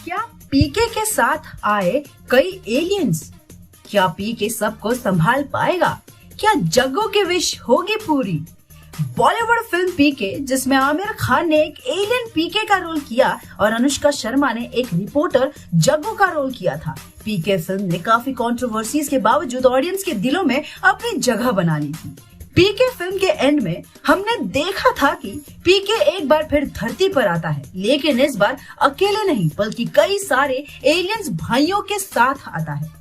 क्या पीके के साथ आए कई एलियंस? क्या पीके सबको संभाल पाएगा? क्या जग्गू की विश होगी पूरी? बॉलीवुड फिल्म पीके, जिसमें आमिर खान ने एक एलियन पीके का रोल किया और अनुष्का शर्मा ने एक रिपोर्टर जग्गू का रोल किया था। पीके फिल्म ने काफी कंट्रोवर्सीज के बावजूद ऑडियंस के दिलों में अपनी जगह बना ली थी। पीके फिल्म के एंड में हमने देखा था कि पीके एक बार फिर धरती पर आता है, लेकिन इस बार अकेले नहीं बल्कि कई सारे एलियंस भाइयों के साथ आता है,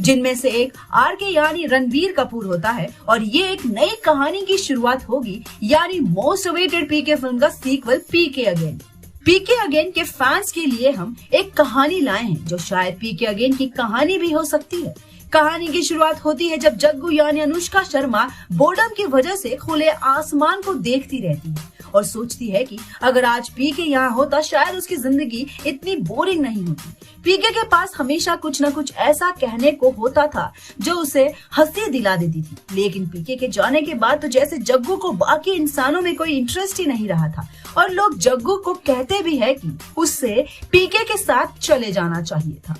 जिनमें से एक आरके यानी रणबीर कपूर होता है। और ये एक नई कहानी की शुरुआत होगी, यानी मोस्ट अवेटेड पीके फिल्म का सीक्वल पीके अगेन। पीके अगेन के फैंस के लिए हम एक कहानी लाए हैं जो शायद पीके अगेन की कहानी भी हो सकती है। कहानी की शुरुआत होती है जब जग्गू यानी अनुष्का शर्मा बोर्डम की वजह से खुले आसमान को देखती रहती है और सोचती है कि अगर आज पीके यहाँ होता शायद उसकी जिंदगी इतनी बोरिंग नहीं होती। पीके के पास हमेशा कुछ न कुछ ऐसा कहने को होता था जो उसे हंसी दिला देती थी, लेकिन पीके के जाने के बाद तो जैसे जग्गू को बाकी इंसानों में कोई इंटरेस्ट ही नहीं रहा था और लोग जग्गू को कहते भी है कि उससे पीके के साथ चले जाना चाहिए था।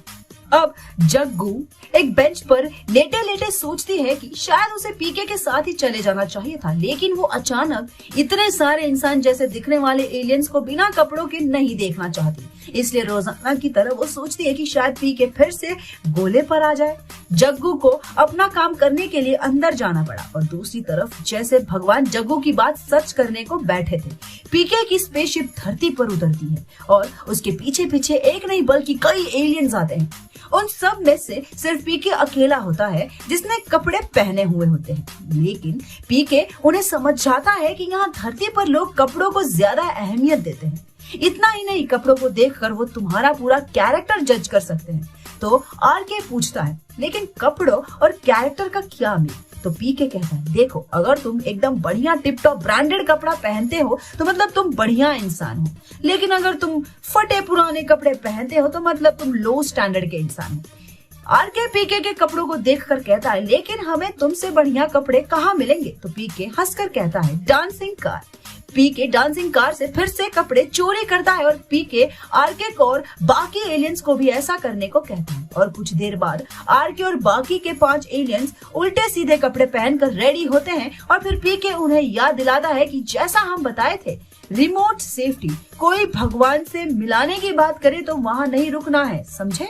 अब जग्गू एक बेंच पर लेटे लेटे सोचती है कि शायद उसे पीके के साथ ही चले जाना चाहिए था, लेकिन वो अचानक इतने सारे इंसान जैसे दिखने वाले एलियंस को बिना कपड़ों के नहीं देखना चाहती। इसलिए रोजाना की तरह वो सोचती है कि शायद पीके फिर से गोले पर आ जाए। जग्गू को अपना काम करने के लिए अंदर जाना पड़ा और दूसरी तरफ जैसे भगवान जग्गू की बात सच करने को बैठे थे। पीके की स्पेसशिप धरती पर उतरती है और उसके पीछे पीछे एक नहीं बल्कि कई एलियंस आते हैं। उन सब में से सिर्फ पीके अकेला होता है जिसने कपड़े पहने हुए होते हैं, लेकिन पीके उन्हें समझ जाता है कि यहाँ धरती पर लोग कपड़ों को ज्यादा अहमियत देते हैं। इतना ही नहीं, कपड़ों को देखकर वो तुम्हारा पूरा कैरेक्टर जज कर सकते हैं। तो आरके पूछता है, लेकिन कपड़ों और कैरेक्टर का क्या मेल? तो पीके कहता है, देखो अगर तुम एकदम बढ़िया टिप टॉप ब्रांडेड कपड़ा पहनते हो तो मतलब तुम बढ़िया इंसान हो, लेकिन अगर तुम फटे पुराने कपड़े पहनते हो तो मतलब तुम लो स्टैंडर्ड के इंसान हो। आरके पीके के कपड़ों को देखकर कहता है, लेकिन हमें तुमसे बढ़िया कपड़े कहाँ मिलेंगे? तो पीके हंसकर कहता है, डांसिंग कार। पीके डांसिंग कार से फिर से कपड़े चोरी करता है और पीके आरके को और बाकी एलियंस को भी ऐसा करने को कहता है। और कुछ देर बाद आरके और बाकी के 5 एलियंस उल्टे सीधे कपड़े पहनकर रेडी होते हैं और फिर पीके उन्हें याद दिलाता है कि जैसा हम बताए थे, रिमोट सेफ्टी, कोई भगवान से मिलाने की बात करे तो वहाँ नहीं रुकना है, समझे?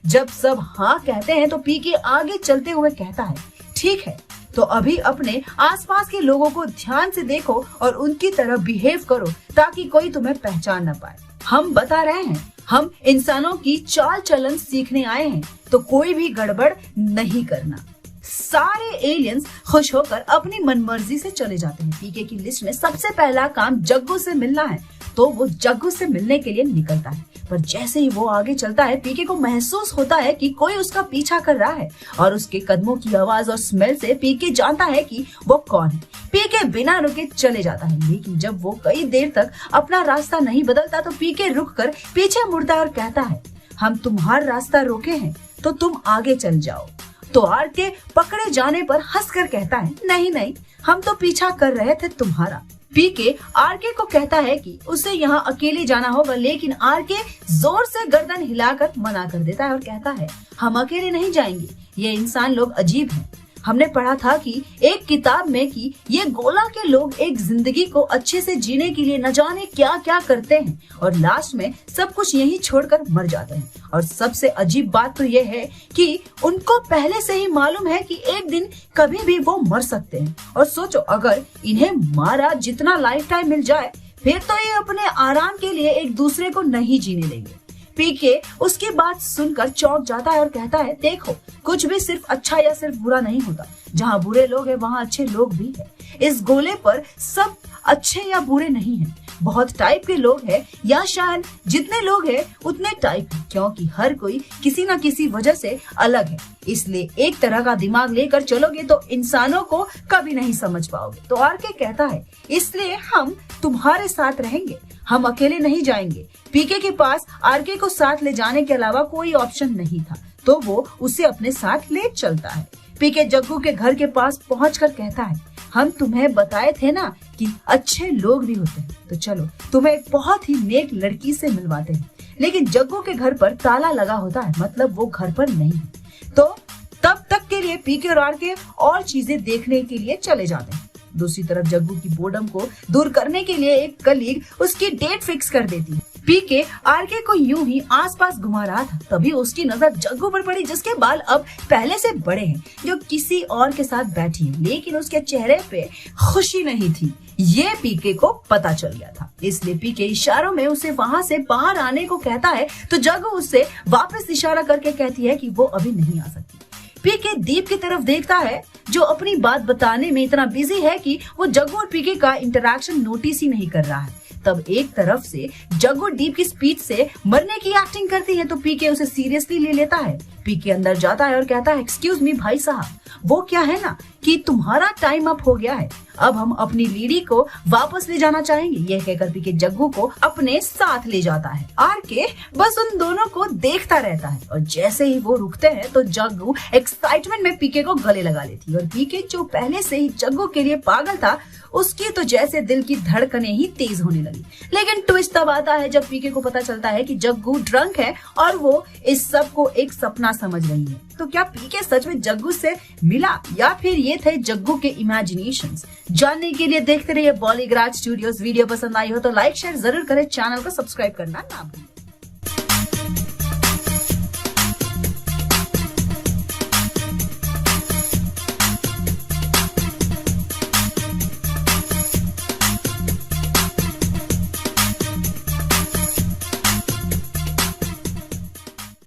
जब सब हाँ कहते हैं तो पीके आगे चलते हुए कहता है, ठीक है, तो अभी अपने आसपास के लोगों को ध्यान से देखो और उनकी तरह बिहेव करो ताकि कोई तुम्हें पहचान न पाए। हम बता रहे हैं, हम इंसानों की चाल चलन सीखने आए हैं, तो कोई भी गड़बड़ नहीं करना। सारे एलियंस खुश होकर अपनी मनमर्जी से चले जाते हैं। पीके की लिस्ट में सबसे पहला काम जग्गू से मिलना है, तो वो जग्गू से मिलने के लिए निकलता है। पर जैसे ही वो आगे चलता है, पीके को महसूस होता है कि कोई उसका पीछा कर रहा है और उसके कदमों की आवाज और स्मेल से पीके जानता है कि वो कौन है। पीके बिना रुके चले जाता है, लेकिन जब वो कई देर तक अपना रास्ता नहीं बदलता तो पीके रुककर पीछे मुड़ता है और कहता है, हम तुम्हारा रास्ता रोके हैं तो तुम आगे चल जाओ। तो आरके पकड़े जाने पर हंसकर कहता है, नहीं नहीं, हम तो पीछा कर रहे थे तुम्हारा। पीके आरके को कहता है कि उसे यहाँ अकेले जाना होगा, लेकिन आरके जोर से गर्दन हिलाकर मना कर देता है और कहता है, हम अकेले नहीं जाएंगे, ये इंसान लोग अजीब हैं। हमने पढ़ा था कि एक किताब में कि ये गोला के लोग एक जिंदगी को अच्छे से जीने के लिए न जाने क्या क्या करते हैं और लास्ट में सब कुछ यहीं छोड़कर मर जाते हैं। और सबसे अजीब बात तो ये है कि उनको पहले से ही मालूम है कि एक दिन कभी भी वो मर सकते हैं। और सोचो, अगर इन्हें मारा जितना लाइफ टाइम मिल जाए फिर तो ये अपने आराम के लिए एक दूसरे को नहीं जीने देंगे। पीके उसकी बात सुनकर चौंक जाता है और कहता है, देखो कुछ भी सिर्फ अच्छा या सिर्फ बुरा नहीं होता, जहाँ बुरे लोग हैं वहाँ अच्छे लोग भी हैं। इस गोले पर सब अच्छे या बुरे नहीं हैं, बहुत टाइप के लोग हैं, या शायद जितने लोग हैं उतने टाइप हैं, क्योंकि हर कोई किसी न किसी वजह से अलग है। इसलिए एक तरह का दिमाग लेकर चलोगे तो इंसानों को कभी नहीं समझ पाओगे। तो आरके कहता है, इसलिए हम तुम्हारे साथ रहेंगे, हम अकेले नहीं जाएंगे। पीके के पास आरके को साथ ले जाने के अलावा कोई ऑप्शन नहीं था, तो वो उसे अपने साथ ले चलता है। पीके जग्गू के घर के पास पहुंचकर कहता है, हम तुम्हें बताए थे ना कि अच्छे लोग भी होते हैं, तो चलो तुम्हें एक बहुत ही नेक लड़की से मिलवाते हैं। लेकिन जग्गू के घर पर ताला लगा होता है, मतलब वो घर पर नहीं है। तो तब तक के लिए पीके और आरके और चीजें देखने के लिए चले जाते हैं। दूसरी तरफ जग्गू की बोर्डम को दूर करने के लिए एक कलीग उसकी डेट फिक्स कर देती है। पीके आरके को यूं ही आसपास घुमा रहा था, तभी उसकी नजर जग्गू पर पड़ी, जिसके बाल अब पहले से बड़े हैं, जो किसी और के साथ बैठी है, लेकिन उसके चेहरे पे खुशी नहीं थी। ये पीके को पता चल गया था, इसलिए पीके इशारों में उसे वहां से बाहर आने को कहता है, तो जग्गू उससे वापस इशारा करके कहती है कि वो अभी नहीं आ सकती। पीके दीप की तरफ देखता है, जो अपनी बात बताने में इतना बिजी है कि वो जग्गू और पीके का इंटरेक्शन नोटिस ही नहीं कर रहा है। तब एक तरफ से जग्गू दीप की स्पीच से मरने की एक्टिंग करती है, तो पीके उसे सीरियसली ले लेता है। पीके अंदर जाता है और कहता है, एक्सक्यूज मी भाई साहब, वो क्या है ना कि तुम्हारा टाइम अप हो गया है, अब हम अपनी लेडी को वापस ले जाना चाहेंगे। यह कहकर पीके जग्गू को अपने साथ ले जाता है। आरके बस उन दोनों को देखता रहता है और जैसे ही वो रुकते हैं तो जग्गू एक्साइटमेंट में पीके को गले लगा लेती है और पीके जो पहले से ही जग्गू के लिए पागल था, उसकी तो जैसे दिल की धड़कनें ही तेज होने लगी। लेकिन ट्विस्ट तब आता है जब पीके को पता चलता है कि जग्गू ड्रंक है और वो इस सब को एक सपना समझ रही है। तो क्या पीके सच में जग्गू से मिला या फिर ये थे जग्गू के इमेजिनेशंस? जानने के लिए देखते रहिए बॉलीग्राज स्टूडियोज। वीडियो पसंद आई हो तो लाइक शेयर जरूर करें, चैनल को सब्सक्राइब करना ना भूलें।